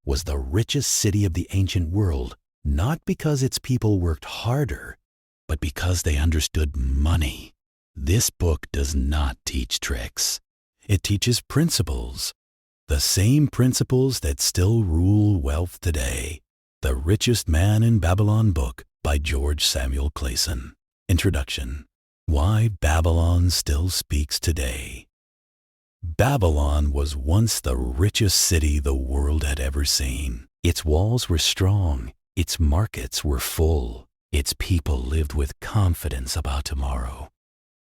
was the richest city of the ancient world, not because its people worked harder, but because they understood money. This book does not teach tricks. It teaches principles, the same principles that still rule wealth today. The Richest Man in Babylon book by George Samuel Clason. Introduction. Why Babylon Still Speaks Today. Babylon was once the richest city the world had ever seen. Its walls were strong, its markets were full, its people lived with confidence about tomorrow.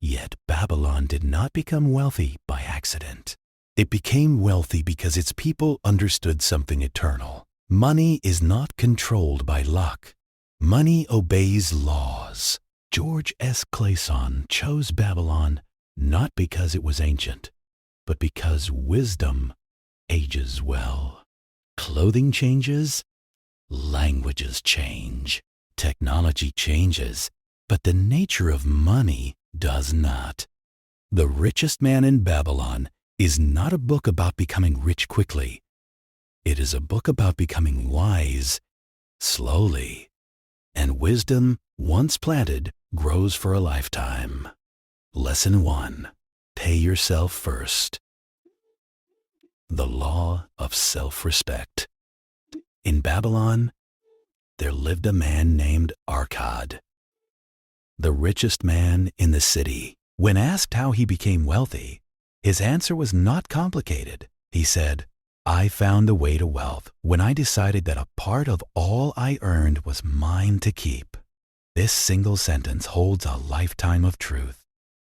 Yet Babylon did not become wealthy by accident. It became wealthy because its people understood something eternal. Money is not controlled by luck. Money obeys laws. George S. Clason chose Babylon not because it was ancient, but because wisdom ages well. Clothing changes, languages change, technology changes, but the nature of money does not. The Richest Man in Babylon is not a book about becoming rich quickly. It is a book about becoming wise slowly. And wisdom, once planted, grows for a lifetime. Lesson 1. Pay yourself first. The law of self-respect. In Babylon, there lived a man named Arcad, the richest man in the city. When asked how he became wealthy, his answer was not complicated. He said, "I found the way to wealth when I decided that a part of all I earned was mine to keep." This single sentence holds a lifetime of truth.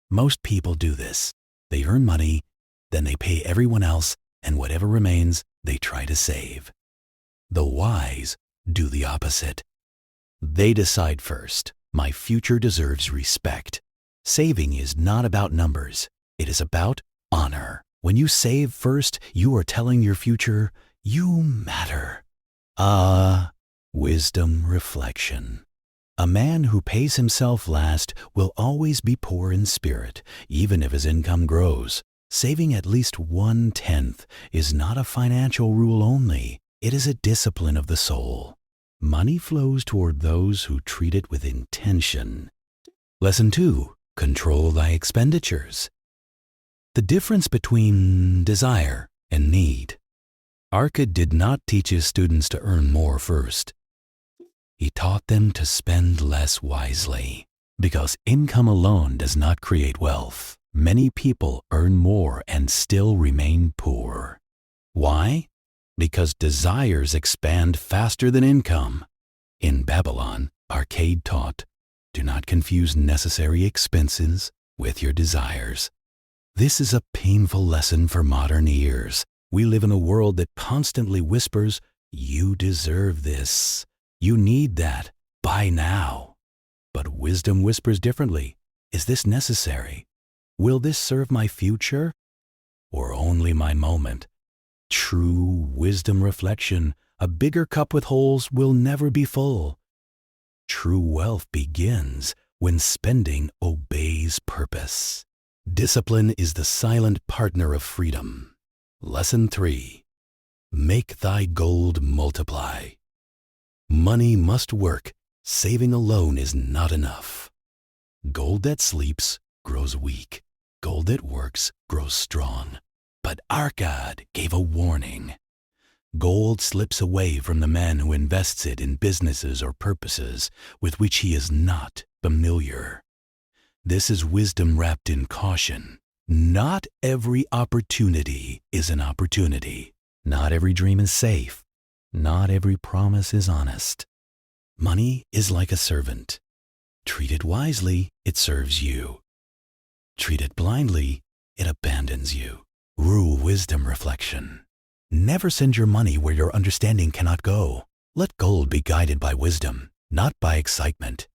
Most people do this. They earn money, then they pay everyone else, and whatever remains, they try to save. The wise do the opposite. They decide first, my future deserves respect. Saving is not about numbers. It is about honor. When you save first, you are telling your future, you matter. Wisdom reflection. A man who pays himself last will always be poor in spirit, even if his income grows. Saving at least 1/10 is not a financial rule only. It is a discipline of the soul. Money flows toward those who treat it with intention. Lesson 2. Control thy expenditures. The difference between desire and need. Arcad did not teach his students to earn more first. He taught them to spend less wisely. Because income alone does not create wealth, many people earn more and still remain poor. Why? Because desires expand faster than income. In Babylon, Arcad taught, do not confuse necessary expenses with your desires. This is a painful lesson for modern ears. We live in a world that constantly whispers, you deserve this. You need that. Buy now. But wisdom whispers differently. Is this necessary? Will this serve my future? Or only my moment? True wisdom reflection. A bigger cup with holes will never be full. True wealth begins when spending obeys purpose. Discipline is the silent partner of freedom. Lesson 3. Make thy gold multiply. Money must work. Saving alone is not enough. Gold that sleeps grows weak. Gold that works grows strong. But Arcad gave a warning. Gold slips away from the man who invests it in businesses or purposes with which he is not familiar. This is wisdom wrapped in caution. Not every opportunity is an opportunity. Not every dream is safe. Not every promise is honest. Money is like a servant. Treat it wisely, it serves you. Treat it blindly, it abandons you. Rule wisdom reflection. Never send your money where your understanding cannot go. Let gold be guided by wisdom, not by excitement.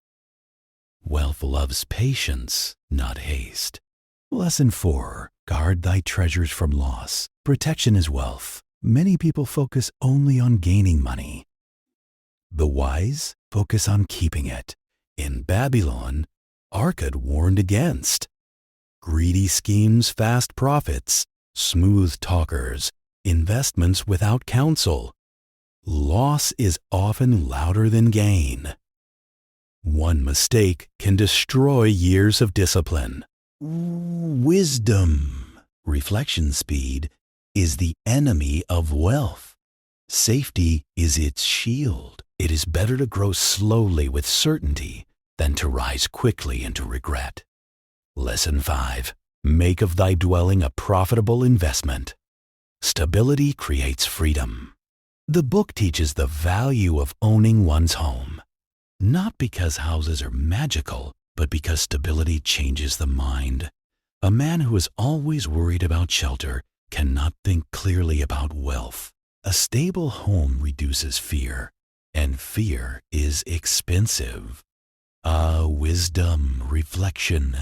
Wealth loves patience, not haste. Lesson 4. Guard thy treasures from loss. Protection is wealth. Many people focus only on gaining money. The wise focus on keeping it. In Babylon, Arcad warned against greedy schemes, fast profits, smooth talkers, investments without counsel. Loss is often louder than gain. One mistake can destroy years of discipline. Wisdom, reflection speed, is the enemy of wealth. Safety is its shield. It is better to grow slowly with certainty than to rise quickly into regret. Lesson 5. Make of thy dwelling a profitable investment. Stability creates freedom. The book teaches the value of owning one's home. Not because houses are magical, but because stability changes the mind. A man who is always worried about shelter cannot think clearly about wealth. A stable home reduces fear, and fear is expensive. Wisdom, reflection.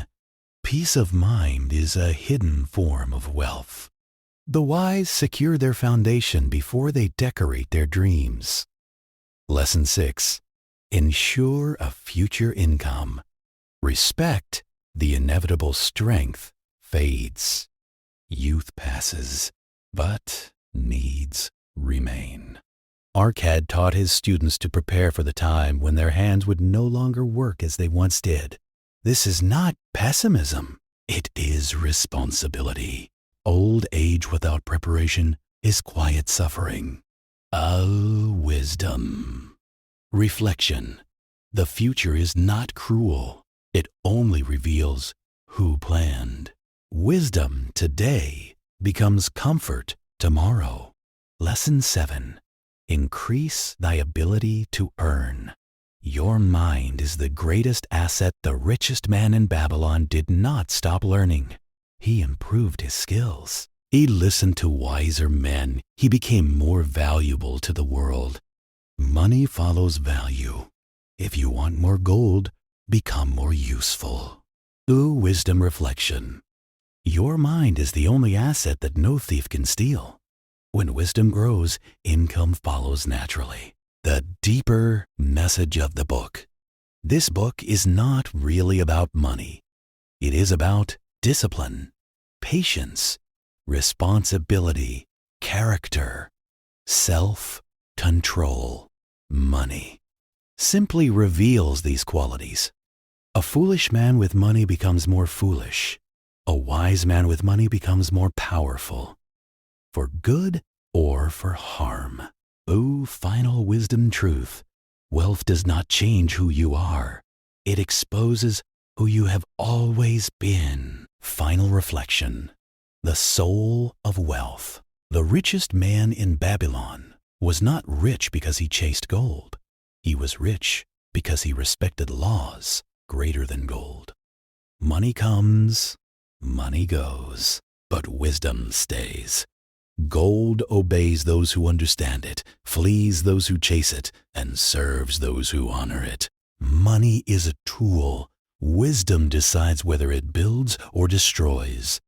Peace of mind is a hidden form of wealth. The wise secure their foundation before they decorate their dreams. Lesson 6. Ensure a future income. Respect the inevitable strength fades. Youth passes, but needs remain. Arcad taught his students to prepare for the time when their hands would no longer work as they once did. This is not pessimism. It is responsibility. Old age without preparation is quiet suffering. Wisdom. Reflection. The future is not cruel. It only reveals who planned. Wisdom today becomes comfort tomorrow. Lesson 7. Increase thy ability to earn. Your mind is the greatest asset. The richest man in Babylon did not stop learning. He improved his skills. He listened to wiser men. He became more valuable to the world. Money follows value. If you want more gold, become more useful. Wisdom reflection. Your mind is the only asset that no thief can steal. When wisdom grows, income follows naturally. The deeper message of the book. This book is not really about money. It is about discipline, patience, responsibility, character, self-control. Money simply reveals these qualities. A foolish man with money becomes more foolish. A wise man with money becomes more powerful. For good or for harm. Final wisdom truth. Wealth does not change who you are. It exposes who you have always been. Final reflection. The soul of wealth. The richest man in Babylon was not rich because he chased gold. He was rich because he respected laws greater than gold. Money comes, money goes, but wisdom stays. Gold obeys those who understand it, flees those who chase it, and serves those who honor it. Money is a tool. Wisdom decides whether it builds or destroys.